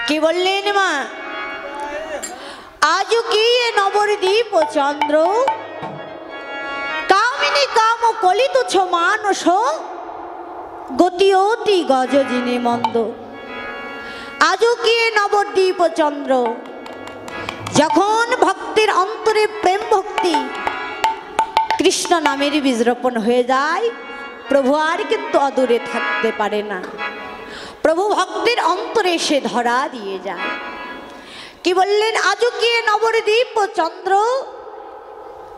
কি বললেন মা? আজ কি নবদ্বীপ চন্দ্র কামিনী কাম কলি তুচ্ছ মানস গতি অতি গজ জিনে মন্দ। আজ কি নবদ্বীপ চন্দ্র যখন ভক্তের অন্তরে প্রেম ভক্তি কৃষ্ণ নামের বীজ রোপণ হয়ে যায়, প্রভু আর কিন্তু অদূরে থাকতে পারে না। প্রভু ভক্তের অন্তরে সে ধরা দিয়ে যায়। কি বললেন? আজও কি নবদ্বীপ চন্দ্র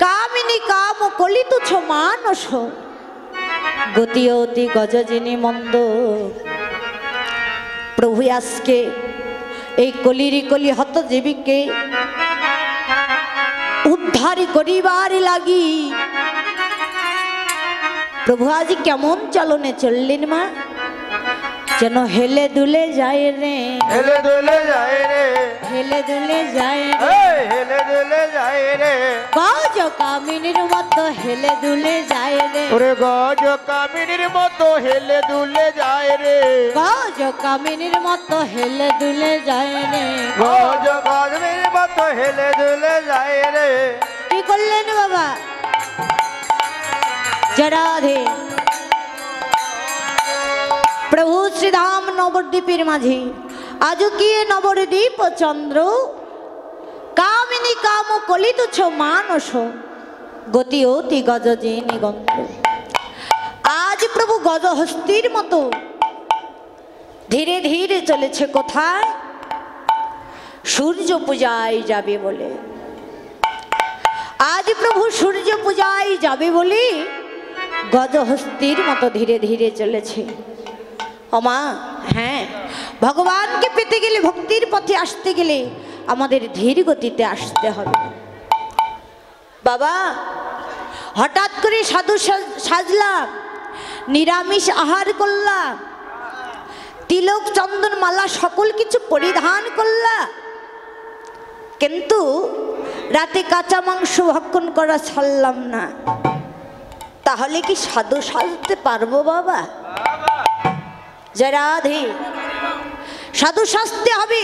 কামিনী কাম কলি তুচ্ছ মানস গতি অতি গজ জিনি মন্দ। প্রভু আজকে এই কলিরি কলি হতজীবীকে উদ্ধার করিবার লাগি প্রভু আজ কেমন চলনে চললেন মা? যেন হেলে দুলে যায় রে, হেলে দুলে যায় রে, হেলে দুলে যায় রে, হেলে দুলে যায় রে, গজ কামিনীর মতো হেলে দুলে যায় রে, ওরে গজ কামিনীর মতো হেলে দুলে যায় রে, গজ কামিনীর মতো হেলে দুলে যায় রে, গজ কামিনীর মতো হেলে দুলে যায় রে। কি করলেন বাবা? জরাধে প্রভু শ্রীধাম নবদ্বীপের মাঝে আজ কি নবদ্বীপ চন্দ্র কামিনী কাম কলি তুচ্ছ মানস গতি অতি গজ যে নিগন্ত। আজ প্রভু গজহস্তির মতো ধীরে ধীরে চলেছে কোথায়? সূর্য পূজায় যাবে বলে। আজ প্রভু সূর্য পূজায় যাবে বলে গজহস্তির মতো ধীরে ধীরে চলেছে। ওমা, হ্যাঁ, ভগবানকে পেতে গেলে, ভক্তির পথে আসতে গেলে আমাদের ধীর গতিতে আসতে হবে। বাবা, হঠাৎ করে সাধু সাজলাম, নিরামিষ আহার করলাম, তিলক চন্দন মালা সকল কিছু পরিধান করলাম, কিন্তু রাতে কাঁচা মাংস ভক্ষণ করা ছাড়লাম না, তাহলে কি সাধু সাজতে পারবো বাবা? জরাধে সাধু সাজতে হবে,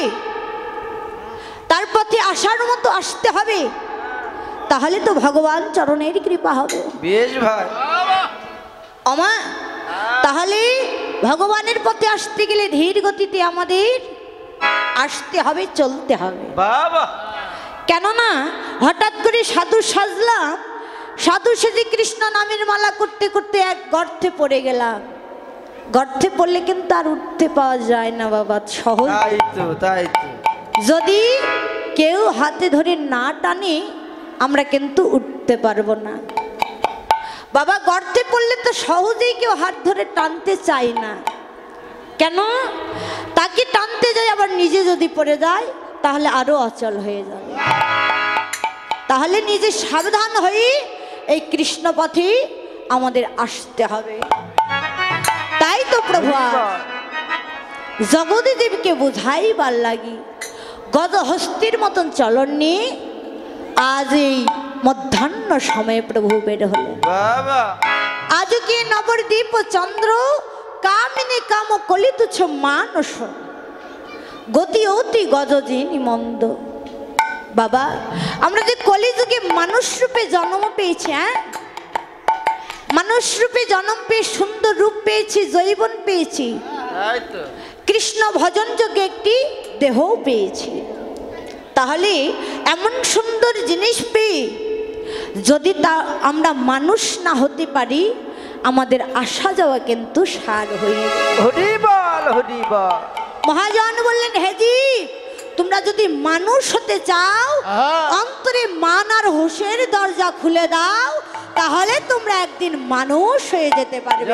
তার পথে আসার মতো আসতে হবে, তাহলে তো ভগবান চরণের কৃপা হবে। বেশ ভাই আমা, তাহলে ভগবানের পথে আসতে গেলে ধীর গতিতে আমাদের আসতে হবে, চলতে হবে বাবা। কেননা হঠাৎ করে সাধু সাজলাম, সাধু সেজে কৃষ্ণ নামের মালা করতে করতে এক গর্তে পড়ে গেলাম। গর্তে পড়লে কিন্তু আর উঠতে পাওয়া যায় না বাবা, সহজ। তাই তো, তাই তো। যদি কেউ হাতে ধরে না টানে আমরা কিন্তু উঠতে পারবো না বাবা। গর্তে পড়লে তো সহজেই কেউ হাত ধরে টানতে চায় না, কেন? তাকে টানতে যায়, আবার নিজে যদি পড়ে যায় তাহলে আরো অচল হয়ে যাবে। তাহলে নিজে সাবধান হয়ে এই কৃষ্ণ পথে আমাদের আসতে হবে। তাই তো প্রভু জগদীদেবকে বুঝাইবার লাগি গজহস্তির মতন চলন নিয়ে আজ এই মধ্যাহ্ন সময়ে প্রভু বের হলেন। বাবা, আজ কি নবদ্বীপ চন্দ্র কামিনী কাম কলি তুচ্ছ মানস গতি অতি গজ জিনি মন্দ। বাবা, আমরা যে কলিযুগে মানুষ রূপে জন্ম পেয়েছি, হ্যাঁ, মানুষ রূপে জন্ম পেয়ে সুন্দর রূপ পেয়েছি, যৌবন পেয়েছি, তাই তো। কৃষ্ণ ভজন যোগে একটি দেহও পেয়েছি, তাহলে এমন সুন্দর জিনিস পেয়ে যদি তা আমরা মানুষ না হতে পারি, আমাদের আসা যাওয়া কিন্তু সার হয়ে যাবে। হরি বল, হরি বল। মহাজন বললেন, হেজি, তোমরা যদি মানুষ হতে চাও, অন্তরে মান আর হোশের দরজা খুলে দাও, তাহলে তোমরা একদিন মানুষ হয়ে যেতে পারবে।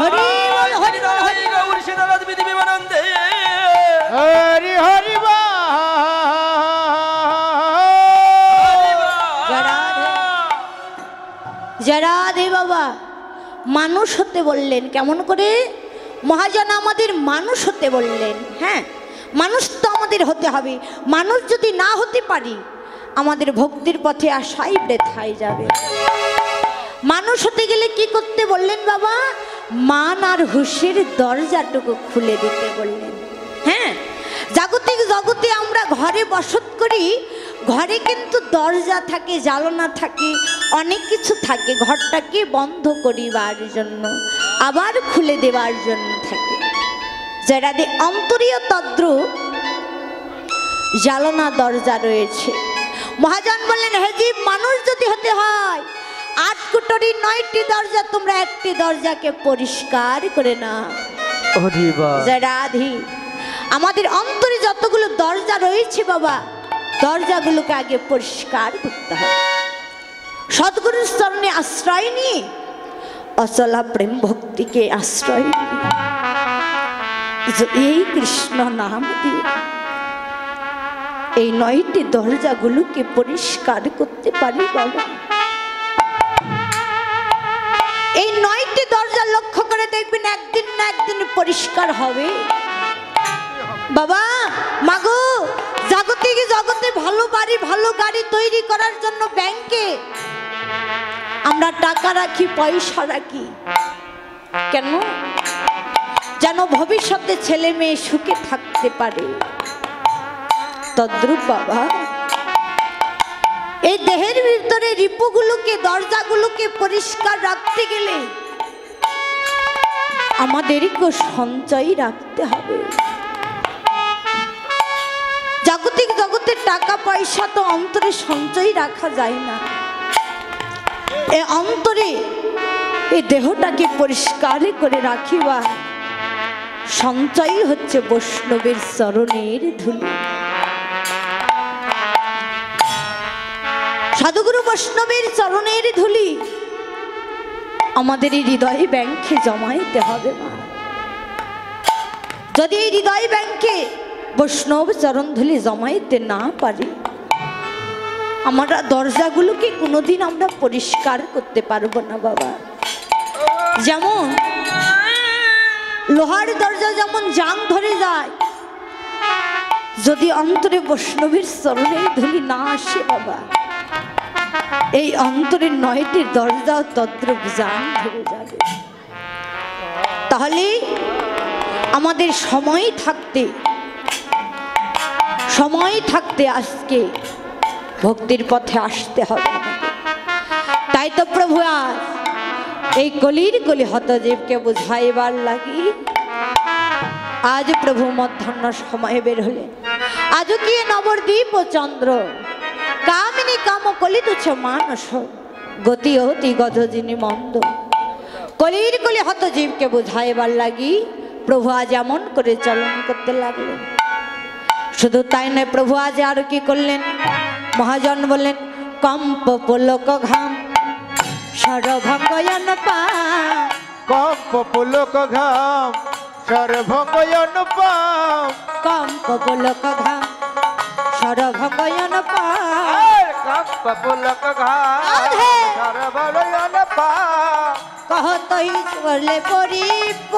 হরি বল, হরি বল, হরি বল। হরি হরি বল। জরাধে বাবা মানুষ হতে বললেন। কেমন করে? মহাজন আমাদের মানুষ হতে বললেন। হ্যাঁ, মানুষ তো আমাদের হতে হবে। মানুষ যদি না হতে পারি আমাদের ভক্তির পথে আসাই বৃথায় যাবে। মানুষ হতে গেলে কি করতে বললেন বাবা? মান আর হুঁশের দরজাটুকু খুলে দিতে বললেন। হ্যাঁ, জাগতিক ঘরে বসত করি, ঘরে কিন্তু দরজা থাকে, জানলা থাকে, অনেক কিছু থাকে। ঘরটাকে বন্ধ করিবার জন্য, আবার খুলে দেবার জন্য থাকে। যারা অন্তরীয় তদ্র জালনা দরজা রয়েছে। মহাজন বললেন, হে জীব, মানুষ যদি হতে হয় 8 কুটরি 9টি দরজা, তোমরা একটি দরজাকে পরিষ্কার করে না। রাধি, আমাদের অন্তরে যতগুলো দরজা রয়েছে বাবা, দরজাগুলোকে আগে পরিষ্কার করতে হবে। সদ্গুরুর চরণে আশ্রয় নিয়ে, অচলা প্রেম ভক্তিকে আশ্রয় নিয়ে, এই কৃষ্ণ নাম দিয়ে এই 9টি দরজাগুলোকে পরিষ্কার করতে পারি বাবা। এই 9টি দরজা লক্ষ্য করে দেখবেন একদিন না একদিন পরিষ্কার হবে বাবা। মাগো, জাগতিক জগতে ভালো বাড়ি ভালো গাড়ি তৈরি করার জন্য ব্যাংকে আমরা টাকা রাখি, পয়সা রাখি কেন? যেন ভবিষ্যতে ছেলে মেয়ে সুখে থাকতে পারে। তদ্রূপ বাবা, এই দেহের ভিতরে রিপুগুলোকে, দরজাগুলোকে পরিষ্কার রাখতে গেলে আমাদেরকে সঞ্চয় রাখতে হবে। জাগতিক জগতে টাকা পয়সা তো অন্তরে সঞ্চয় রাখা যায় না। এই অন্তরে এই দেহটাকে পরিষ্কার করে রাখিবা সঞ্চয় হচ্ছে বৈষ্ণবের চরণের ধুলি। সাধুগুরু বৈষ্ণবের চরণের ধুলি আমাদের এই হৃদয় ব্যাংকে জমাইতে হবে মা। যদি এই হৃদয় ব্যাংকে বৈষ্ণব চরণ ধুলি জমাইতে না পারি, আমরা দরজাগুলোকে কোনোদিন আমরা পরিষ্কার করতে পারবো না বাবা। যেমন লোহার দরজা যেমন জাং ধরে যায়, যদি অন্তরে বৈষ্ণবের চরণের ধুলি না আসে বাবা, এই অন্তরের 9টি দরজাও তদ্রূপ জাং ধরে যাবে। তাহলে আমাদের সময় থাকতে আজকে ভক্তির পথে আসতে হবে আমাদের। তাই তো প্রভু আজ এই কলির কলি হতজীবকে বুঝাইবার লাগি আজ প্রভু মধ্যাহ্ন সময় বের হলেন। আজও কি নবদ্বীপ ও চন্দ্র কামিনী কাম কলি তুচ্ছ মানস গতি অতি গজজিনী মন্দ। কলির কলি হতজীবকে বুঝাইবার লাগি প্রভু আজ এমন করে চলন করতে লাগলেন। শুধু তাই নয়, প্রভু আজ আর কি করলেন? মহাজন বললেন, কম্প পুলক ঘাম সরভঙ্গয়ন পা। কম্প পুলক ঘাম সরভঙ্গয়ন পা। কম্প পুলক ঘাম সরভঙ্গয়ন পা। কম্প পুলক ঘাম সরভঙ্গয়ন পা। কহতই চলে পরিপ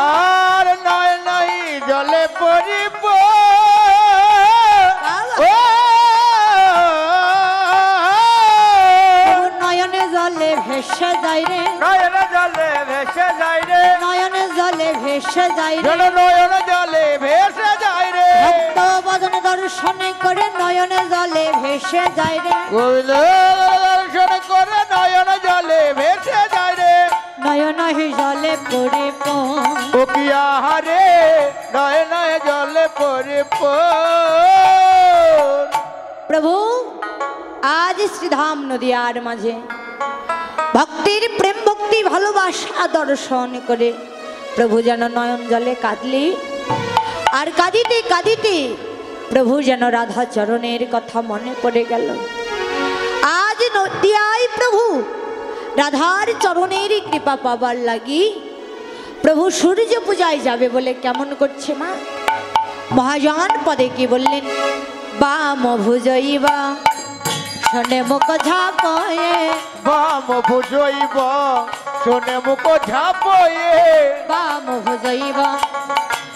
আর নয় নয় জলে পরিব। নয়নে জলে ভেসে যায় রে, নয়নে জলে ভেসে যায় রে, নয়নে জলে ভেসে যায় রে, নয়নে জলে ভেসে যায় রে। ভক্ত বদন দর্শনে করে নয়নে জলে ভেসে যায় রে, গোবিন্দ দর্শন করে নয়নে জলে ভেসে যায় রে। নয়ন জলে পড়ে ও কি আহারে নয়নে জলে পড়ে। প্রভু আজ শ্রীধাম নদিয়ার মাঝে ভক্তির প্রেম ভক্তি ভালোবাসা দর্শন করে প্রভু যেন নয়ন জলে কাঁদলি। আর কাঁদিতে কাঁদিতে প্রভু যেন রাধা চরণের কথা মনে পড়ে গেল। আজ নদিয়ায় প্রভু রাধার চরণের কৃপা পাবার লাগি প্রভু সূর্য পূজায় যাবে বলে কেমন করছে মা। মহাজন পদে কি বললেন? বাম ভুজইবা শোনে মুখ ঝাপয়ে। বাম ভুজইব শোনে মুখ ঝাপয়ে। বাম ভুজইবা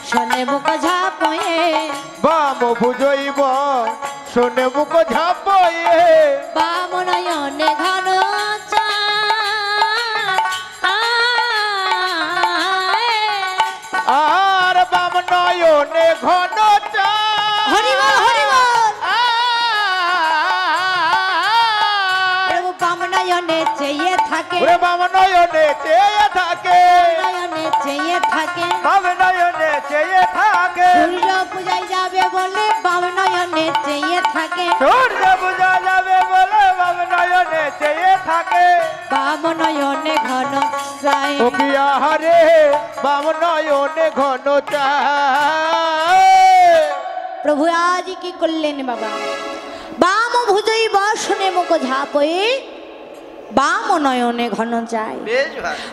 শোনে মুখ ঝাপয়ে। বাম ভুজইব শোনে মুখ ঝাপয়ে। বাম নয়নে ঘন চাঁদ নয়নে ঘন হরিবল হরিবল প্রভু বাম নয়নে চেয়ে থাকে, ওরে বাম নয়নে চেয়ে থাকে, নয়নে চেয়ে থাকে, বাম নয়নে চেয়ে থাকে, সূর্য পূজায় যাবে বলে বাম নয়নে চেয়ে থাকে, সূর্য পূজা যাবে বলে বাম নয়নে চেয়ে থাকে, বাম নয়নে ঘন চায়। ও কি আহারে বাম নয়নে ঘন চায়। প্রভু আজ কি করলেন বাবা? বাম ভুজই বসনে মুখ ঝাপয়ে বাম নয়নে ঘন চায়।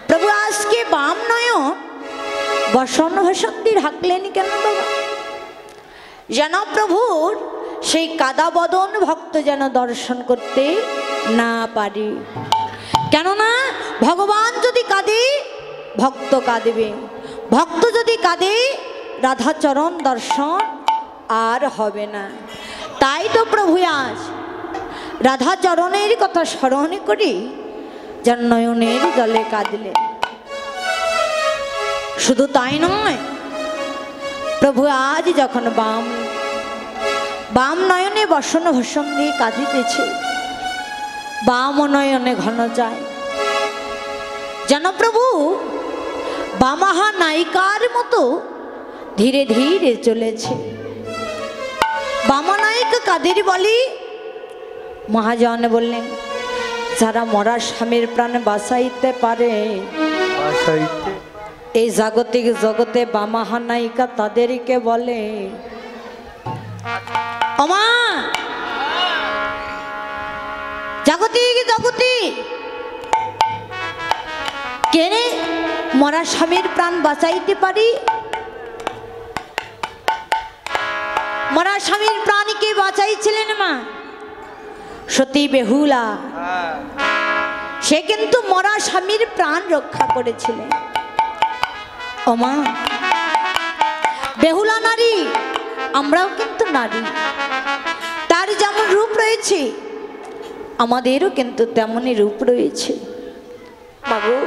প্রভু আজকে বাম নয়ন বসন ভসন দিয়ে ঢাকলেন কেন বাবা? যেন প্রভুর সেই কাদা বদন ভক্ত যেন দর্শন করতে না পারে। কেননা ভগবান যদি কাঁদে ভক্ত কাঁদবে, ভক্ত যদি কাঁদে রাধাচরণ দর্শন আর হবে না। তাই তো প্রভু আজ রাধাচরণের কথা স্মরণ করি যেন নয়নের জলে কাঁদলেন। শুধু তাই নয়, প্রভু আজ যখন বাম নয়নে বসন ভসন দিয়ে কাঁদিতেছে, বাম নয়নে ঘন যায়, যেন প্রভু বামাহা নায়িকার মতো ধীরে ধীরে চলেছে। বামা নায়িকা কাদের বলি? মহাজন বললেন, যারা মরা স্বামীর প্রাণ বাঁচাইতে পারে এই জাগতিক জগতে বামাহা নায়িকা তাদেরকে বলে। ওমা জাগতিক জগতে কে রে মরা স্বামীর প্রাণ বাঁচাইতে পারি? মরা স্বামীর প্রাণীকে বাঁচাইছিলেন মা সতী বেহুলা। সে কিন্তু মরা স্বামীর প্রাণ রক্ষা করেছিলেন। ও মা, বেহুলা নারী, আমরাও কিন্তু নারী। তার যেমন রূপ রয়েছে আমাদেরও কিন্তু তেমনই রূপ রয়েছে। মাগো,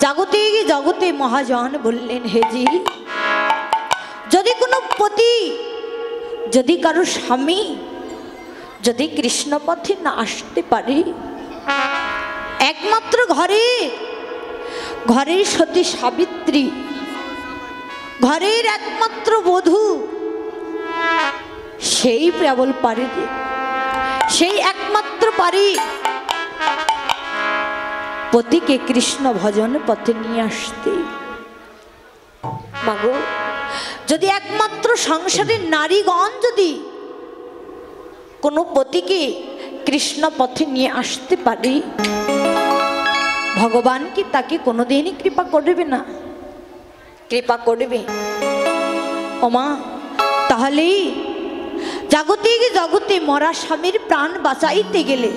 জাগতিক জগতে মহাজন বললেন, হেজি যদি কোনো পতি, যদি কারো স্বামী যদি কৃষ্ণ পথে না আসতে পারে, একমাত্র ঘরের সতী সাবিত্রী, ঘরের একমাত্র বধূ, সেই কেবল পারে, সেই একমাত্র পারে পতিকে কৃষ্ণ ভজন পথে নিয়ে আসতে। মাগো, যদি একমাত্র সংসারের নারীগণ যদি কোনো পতিকে কৃষ্ণ পথে নিয়ে আসতে পারে, ভগবান কি তাকে কোনোদিনই কৃপা করবে না? কৃপা করবে। ওমা, তাহলে জাগতিক জগতে মরা স্বামীর প্রাণ বাঁচাইতে গেলে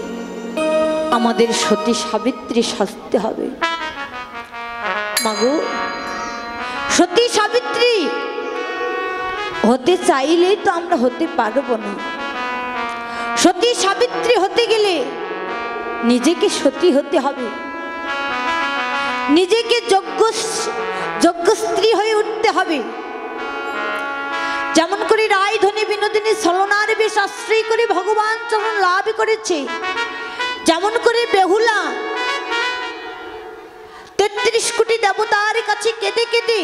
আমাদের সতী সাবিত্রী সাজতে হবে। মাগো, সতী সাবিত্রী হতে চাইলেই তো আমরা হতে পারবো না। সতী সাবিত্রী হতে গেলে নিজেকে সতী হতে হবে, নিজেকে যোগ্য স্ত্রী হয়ে উঠতে হবে। যেমন করে রায়ধনী বিনোদিনী ছলনার বেশ আশ্রয় করে ভগবান চরণ লাভ করেছে, যেমন করে বেহুলা ৩৩ কোটি দেবতার কাছে কেঁদে কেঁদে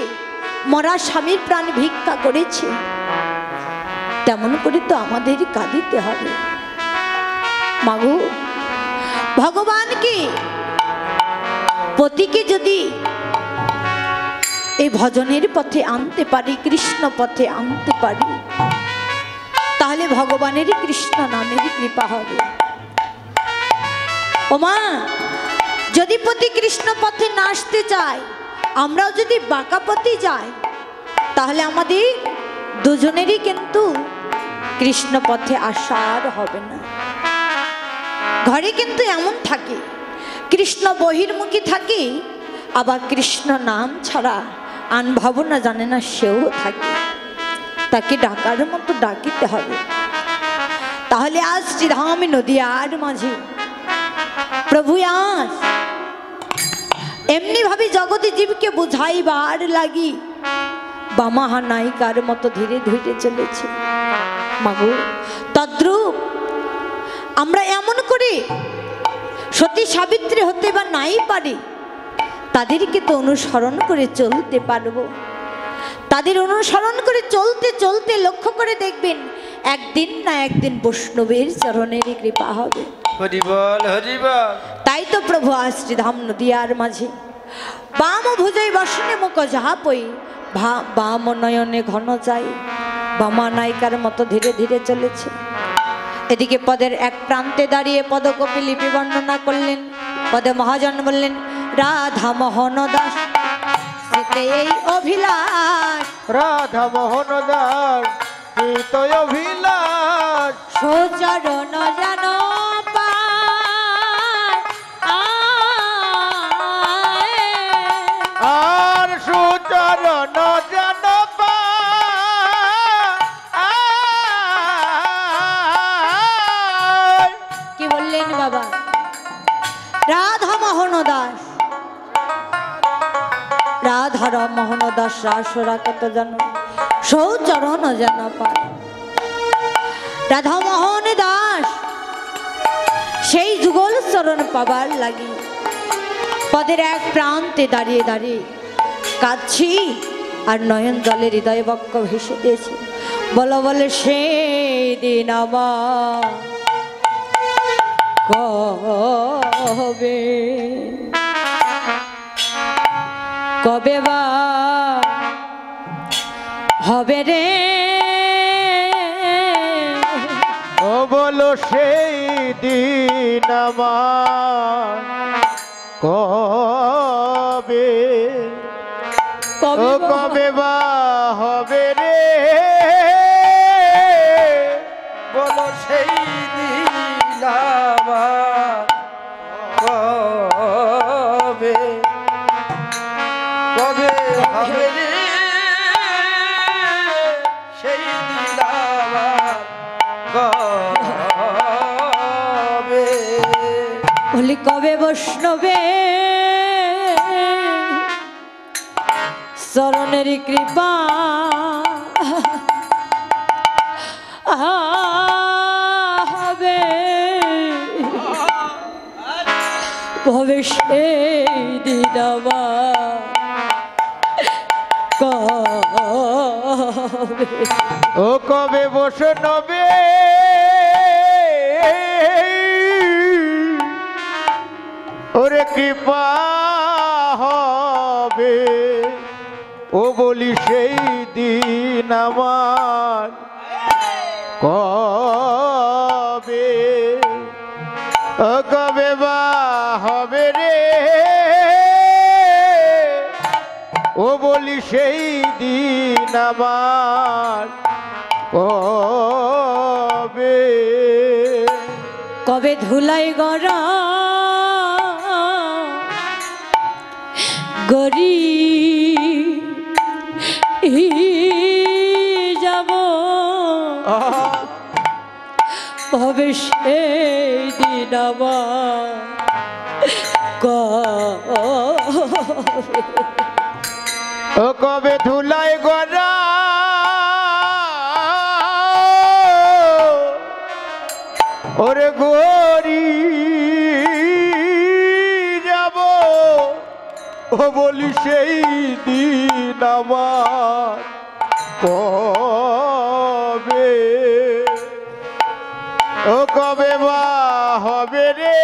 মরা স্বামীর প্রাণ ভিক্ষা করেছে, তেমন করে তো আমাদের কাঁদিতে হবে। মাগো, ভগবানকে পতিকে যদি এই ভজনের পথে আনতে পারি, কৃষ্ণ পথে আনতে পারি, তাহলে ভগবানেরই কৃষ্ণ নামের কৃপা হবে। ওমা, যদি পতি কৃষ্ণ পথে না আসতে চায়, আমরাও যদি বাঁকা পথে যাই, তাহলে আমাদের দুজনেরই কিন্তু কৃষ্ণ পথে আসার হবে না। ঘরে কিন্তু এমন থাকে, কৃষ্ণ বহির্মুখী থাকে, আবার কৃষ্ণ নাম ছাড়া আন ভাবনা জানে না সেও থাকে। তাকে ডাকার মতো ডাকিতে হবে। তাহলে আজ শ্রীধাম নদীয়ার মাঝে প্রভু আজ এমনি ভাবে জগতে জীবকে বুঝাইবার লাগি বা মহানায়িকার মতো ধীরে ধীরে চলেছে। মাগো তদ্রূপ আমরা এমন করে সতী সাবিত্রী হতে বা নাই পারি, তাদেরকে তো অনুসরণ করে চলতে পারবো। তাদের অনুসরণ করে চলতে চলতে লক্ষ্য করে দেখবেন একদিন না একদিন বৈষ্ণবের চরণেরই কৃপা হবে। হরি বল হরি বল। তাই তো প্রভু আজ শ্রীধাম নদিয়ার মাঝে বাম ভুজই বসনে মুখ যাহা পই বাম নয়নে ঘন যাই বামা নায়িকার মতো ধীরে ধীরে চলেছে। এদিকে পদের এক প্রান্তে দাঁড়িয়ে পদকপি লিপি বর্ণনা করলেন। পদে মহাজন বললেন, রাধা মোহন দাস চিতে এই অভিলাষ, রাধা মোহন দাস চিত অভিলাষ, সুচরণ যেন পায় আর সুচরণ যেন পায়। কি বললেন বাবা? রাধা মোহন দাস, রাধার মোহন দাস রাসরা কত যেন সৌচরণ যেন পায়। রাধা মোহন দাস সেই যুগল চরণ পাবার লাগি পদের এক প্রান্তে দাঁড়িয়ে দাঁড়িয়ে কাঁদছি আর নয়ন জলে হৃদয় বক্ষ ভেসে দিয়েছে। বলো বলে সেই দিন আমার কবে, কবে বা হবে রে? ও বলো সেই দিন আমার কবে, ও কবে বা হবে রে? বলো সেই দিন আমার কবে, কবে হবে রে? সেই দিন আমার কবে, বলি কবে বৈষ্ণবে চরণের কৃপা হবে, ভবে সেই দিন আমার কবে। ও কবে বৈষ্ণবে ওরে কৃপা হবে, ও বলি সেই দিন আমার কবে, ও কবে বা হবে রে? ও বলি সেই দিন আমার কবে, কবে ধুলাই গড়া গরি যাব, কবে সেই দিন আমার কবে। ও কবে ধুলাই গড়া ওরে গরি যাব, ও বলি সেই দিন আমার কবে, ও কবে বা হবে রে?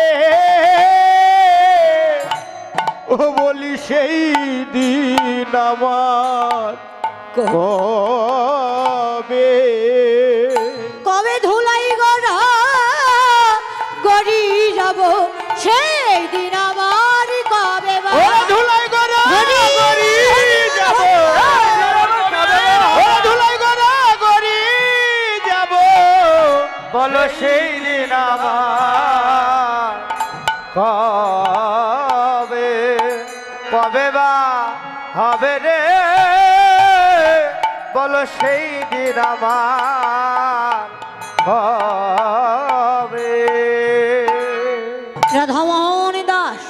ও বলি সেই দিন আমার কবে, কবে ধুলাই গড়া গড়ি যাব সেই দিন আমার কবে বা ও ধুলাই গড়া গড়ি যাব, ও ধুলাই গড়া গড়ি যাব, বলো সেই দিন আমার কবে, কবে বা হবে রে? বলো সেই দিন আমার কবে। রাধামোহন দাস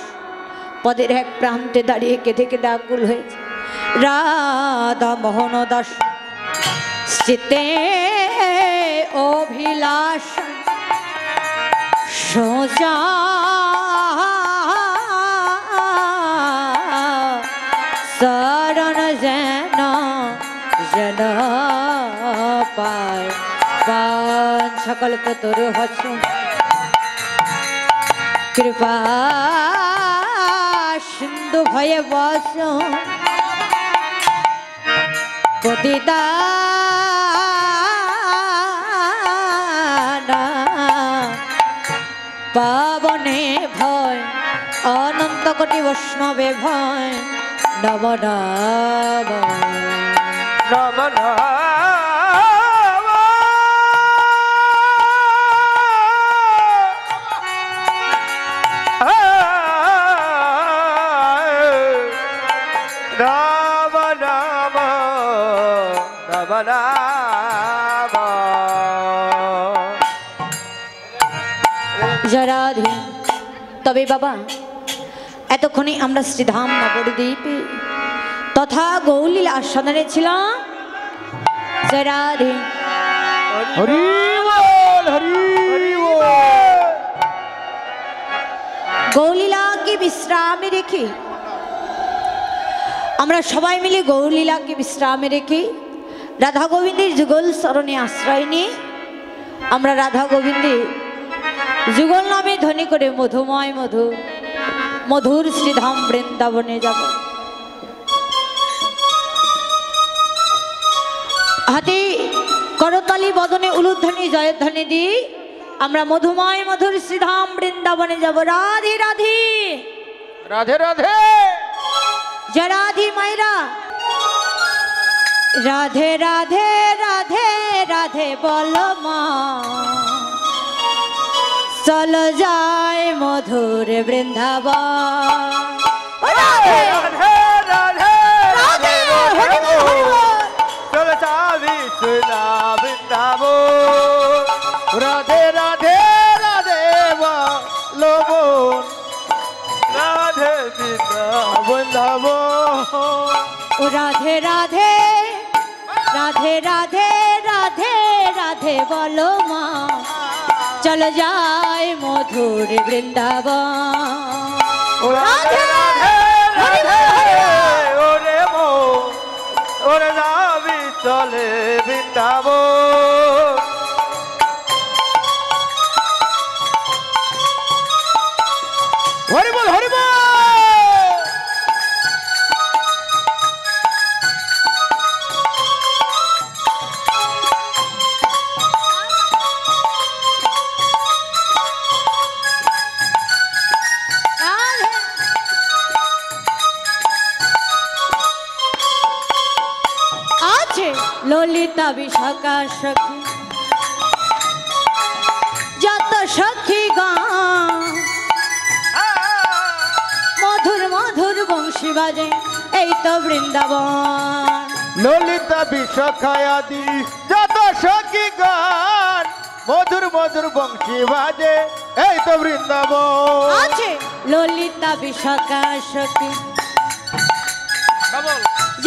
পদের এক প্রান্তে দাঁড়িয়ে কেঁদে কেঁদে আকুল হয়েছে। রাধা মোহন দাস চিতে অভিলাষ সোজা শরণ যেন যেন পায় পান সকল তোর হস কৃপা সিন্ধু ভয়ে বস পতিতা পাবনে ভয় অনন্ত কোটি বৈষ্ণবে ভয় নম নম নম নম রাম নাম নম নাম জরাধি তবে বাবা এতক্ষণে আমরা শ্রীধাম নবদ্বীপে তথা গৌলীলা আস্বাদনে ছিলাম। জরাধি হরি বল হরি বল গৌলীলাকে বিশ্রামে রেখে আমরা সবাই মিলে গৌলীলাকে বিশ্রামে রেখে রাধা গোবিন্দের যুগল শরণে আশ্রয় নিয়ে আমরা রাধা গোবিন্দের যুগল নামে ধ্বনি করে মধুময় মধু মধুর শ্রীধাম বৃন্দাবনে যাব। হাতে করতালি বদনে উলুধ্বনি জয়ধ্বনি দি আমরা মধুময় মধুর শ্রীধাম বৃন্দাবনে যাব। রাধে রাধে রাধে রাধে জয় রাধে মায়েরা রাধে রাধে রাধে রাধে বল মা চল যায় মধুর বৃন্দাবন। রাধে রাধে রাধে রাধে হরি বল হরি বল। চল যাবি সুনা বৃন্দাবন রাধে রাধে রাধে বলবন রাধে বৃন্দাবন ও রাধে রাধে রাধে রাধে রাধে রাধে বলো মা চল যায় মধুর বৃন্দাবন। রাধে রাধে রাধে ওরে মো ওরে যাবি চলে বৃন্দাবন হরি বল হরি বল আছে ললিতা বিশাখা সখী যত সখী গান মধুর মধুর বংশী বাজে এই তো বৃন্দাবন। ললিতা বিশাখায়াদি যত সখী গান মধুর মধুর বংশী বাজে এই তো বৃন্দাবন আছে ললিতা বিশাখা সখী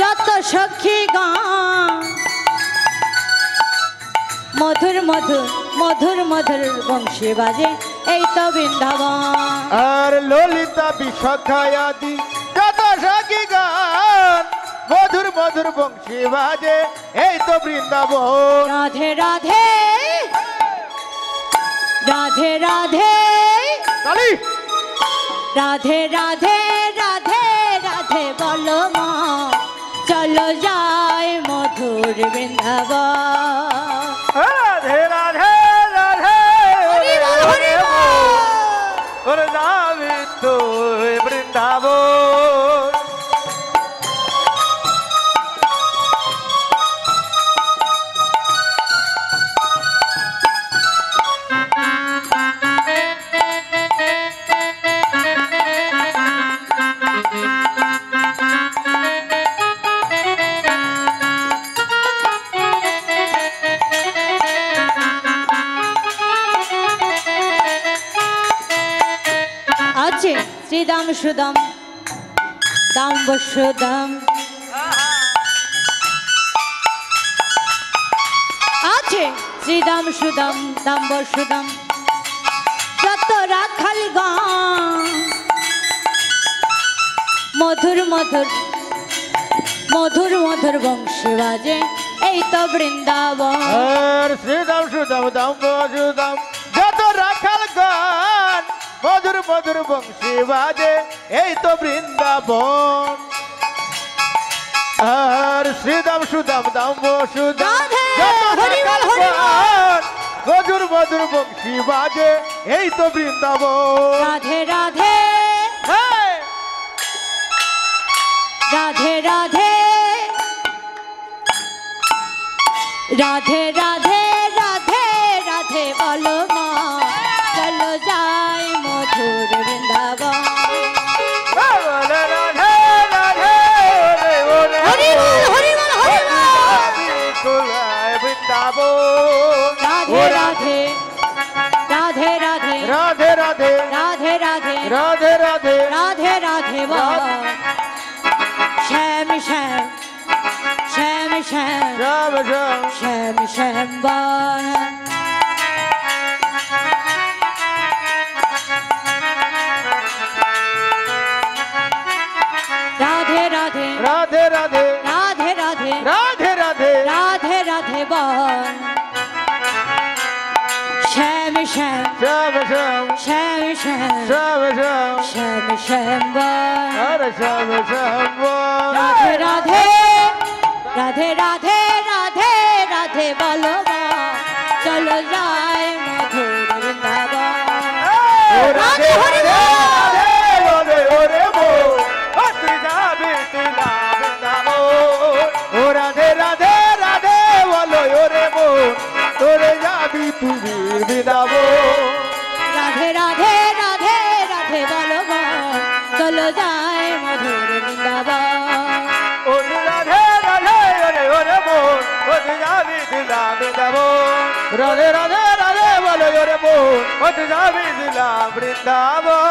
যত সখী গান মধুর মধুর মধুর মধুর বংশী বাজে এই তো বৃন্দাবন। আর ললিতা বিশাখায়াদি যত সখী গান মধুর মধুর বংশী বাজে এই তো বৃন্দাবন রাধে রাধে রাধে রাধে তালি রাধে রাধে রাধে রাধে বলো মা চলো যায় মধুর বৃন্দাবন। রাধে রাধে রাধে হরি বল হরি বল। ওরে যাবি তুই বৃন্দাবন আছে শ্রীদাম সুদাম দাম বসুদাম বলছে শ্রীদাম সুদাম দাম্ব সুদাম যত রাখাল গান মধুর মধুর মধুর মধুর বংশী বাজে এই তো বৃন্দাবন। আর শ্রীদাম সুদাম দাম্ব সুদাম যত রাখাল গান মধুর মধুর বংশী বাজে এই তো বৃন্দাবন। আর শ্রীদাম সুদাম দাম্ব সুদাম যত রাখাল গান মধুর মধুর বংশী বাজে এই তো বৃন্দাবন। রাধে রাধে রাধে রাধে রাধে রাধে রাধে রাধে বলো মা চলো যাই মধুর বৃন্দাবন। হরি বল হরি বল হরি বল। রাধে রাধে রাধে রাধে রাধে রাধে রাধে রাধে রাধে রাধে রাধে রাধে বল। শ্যাম শ্যাম শ্যাম শ্যাম রাম রাম শ্যাম শ্যাম বল। রাধে রাধে রাধে রাধে রাধে রাধে রাধে রাধে রাধে রাধে বল। শ্যাম শ্যাম শ্যাম শ্যাম শ্যাম শ্যাম শ্যাম শ্যাম শ্যাম শ্যাম বল। হরে শ্যাম শ্যাম বল। রাধে রাধে রাধে রাধে রাধে রাধে বলো মা চলো যাই মধুর বৃন্দাবন। রাধে হরি বল। ওরে ওরে বল তুই যাবি তুলা বৃন্দাবন। ও রাধে রাধে রাধে বলো ওরে বল তোরে যাবি তুমি বৃন্দাবন। রাধে রাধে রাধে রাধে বলো মা চলো যাই মধুর বৃন্দাবন। ওরে রাধে রাধে ওরে ওরে বল তুই যাবি তুলা বৃন্দাবন। রাধে রাধে রাধে বলো ওরে বল তুই যাবি তুলা বৃন্দাবন।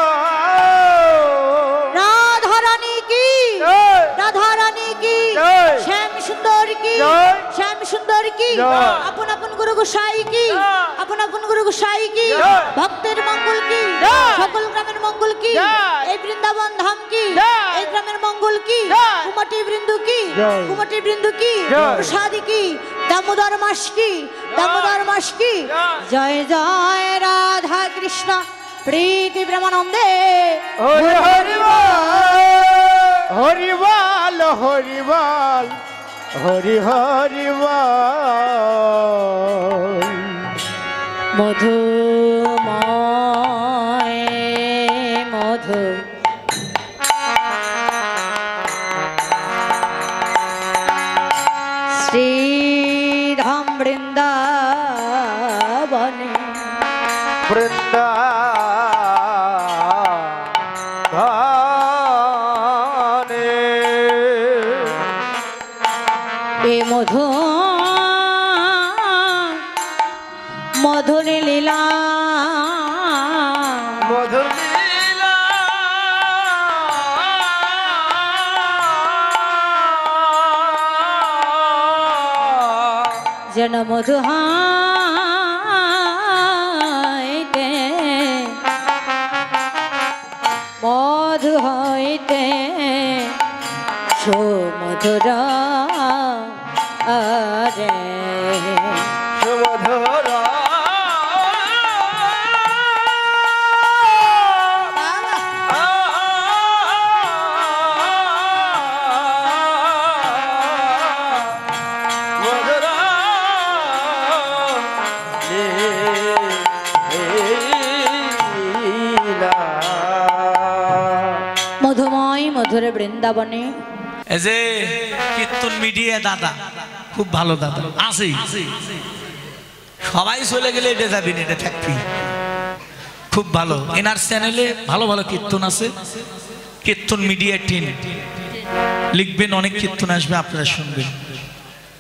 রাধা রানী কি জয়। রাধা রানী কি জয়। শ্যাম সুন্দর কি জয়। শ্যাম সুন্দর কি জয়। আপন আপন গুরু গোসাই কি জয়। আপন আপন গুরু গোসাই কি জয়। ভক্তের মঙ্গল কি জয়। সকল গ্রামের মঙ্গল কি জয়। এই বৃন্দাবন ধাম কি জয়। এই গ্রামের মঙ্গল কি জয়। কুমাটি বৃন্দু কি জয়। কুমাটি বৃন্দু কি জয়। প্রসাদী কি দামোদর মাস কি দামোদর মাস কি জয়। জয় জয় রাধা কৃষ্ণ প্রীতি প্রেমানন্দে হরি হরি হরি বল হরি বল হরি হরি বল। মধুময় মধু শ্রীধাম বৃন্দাবনে বৃন্দাবনে এ মধু মধুর লীলা মধুর লীলা যেন মধু হাইতে মধু হইতে সুমধুর রে সুমধুর মধুময় মধুর বৃন্দাবনে এই যে কীর্তন মিডিয়া দাদা খুব ভালো দাদা আছে সবাই চলে গেলে এটা যাবি না এটা থাকবি খুব ভালো এনার চ্যানেলে ভালো ভালো কীর্তন আছে কীর্তন মিডিয়া টিম লিখবেন অনেক কীর্তন আসবে আপনারা শুনবেন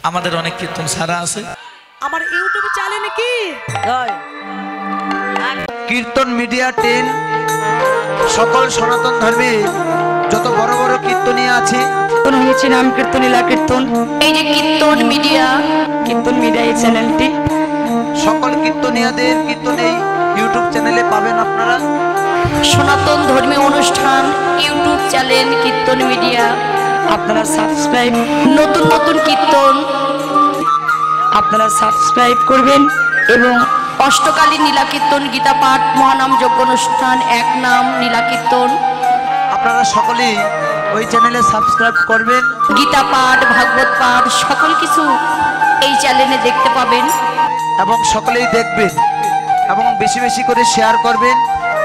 আমাদের অনেক কীর্তন সারা আছে আমার ইউটিউবে চ্যানেল কি কীর্তন মিডিয়া টিম সকল সনাতন ধর্মে যত বড় বড় কীর্তনী আছে কীর্তন হয়েছে, নাম কীর্তন, লীলা কীর্তন। এই যে কীর্তন মিডিয়া এই চ্যানেলটি, সকল কীর্তনিয়াদের কীর্তন এই ইউটিউব চ্যানেলে পাবেন আপনারা। সনাতন ধর্মীয় অনুষ্ঠান ইউটিউব চ্যানেল কীর্তন মিডিয়া, আপনারা সাবস্ক্রাইব, নতুন নতুন কীর্তন আপনারা সাবস্ক্রাইব করবেন। এবং অষ্টকালীন নীলা কীর্তন, গীতা পাঠ, মহানাম যজ্ঞ অনুষ্ঠান, এক নাম নীলা কীর্তন, আপনারা সকলেই ওই চ্যানেলে সাবস্ক্রাইব করবেন। গীতা পাঠ, ভাগবত পাঠ সকল কিছু এই চ্যানেলে দেখতে পাবেন। এবং সকলেই দেখবেন এবং বেশি বেশি করে শেয়ার করবেন,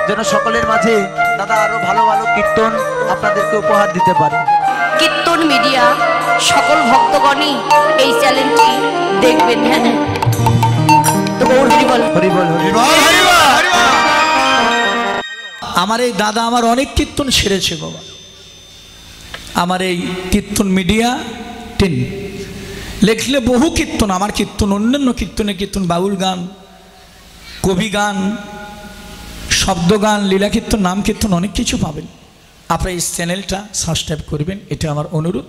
যেন সকলের মাঝে দাদা আরো ভালো ভালো কীর্তন আপনাদেরকে উপহার দিতে পারে। কীর্তন মিডিয়া সকল ভক্তগণই এই চ্যানেলটি দেখবেন। হ্যাঁ, তো গৌর হরি বল। হরি বল, হরি বল। আমার এই দাদা আমার অনেক কীর্তন সেরেছে বাবা। আমার এই কীর্তন মিডিয়া 10 লেখলে বহু কীর্তন, আমার কীর্তন, অন্যান্য কীর্তন, বাউল গান, কবি গান, শব্দ গান, লীলা কীর্তন, নাম কীর্তন, অনেক কিছু পাবেন। আপনারা এই চ্যানেলটা সাবস্ক্রাইব করবেন, এটা আমার অনুরোধ।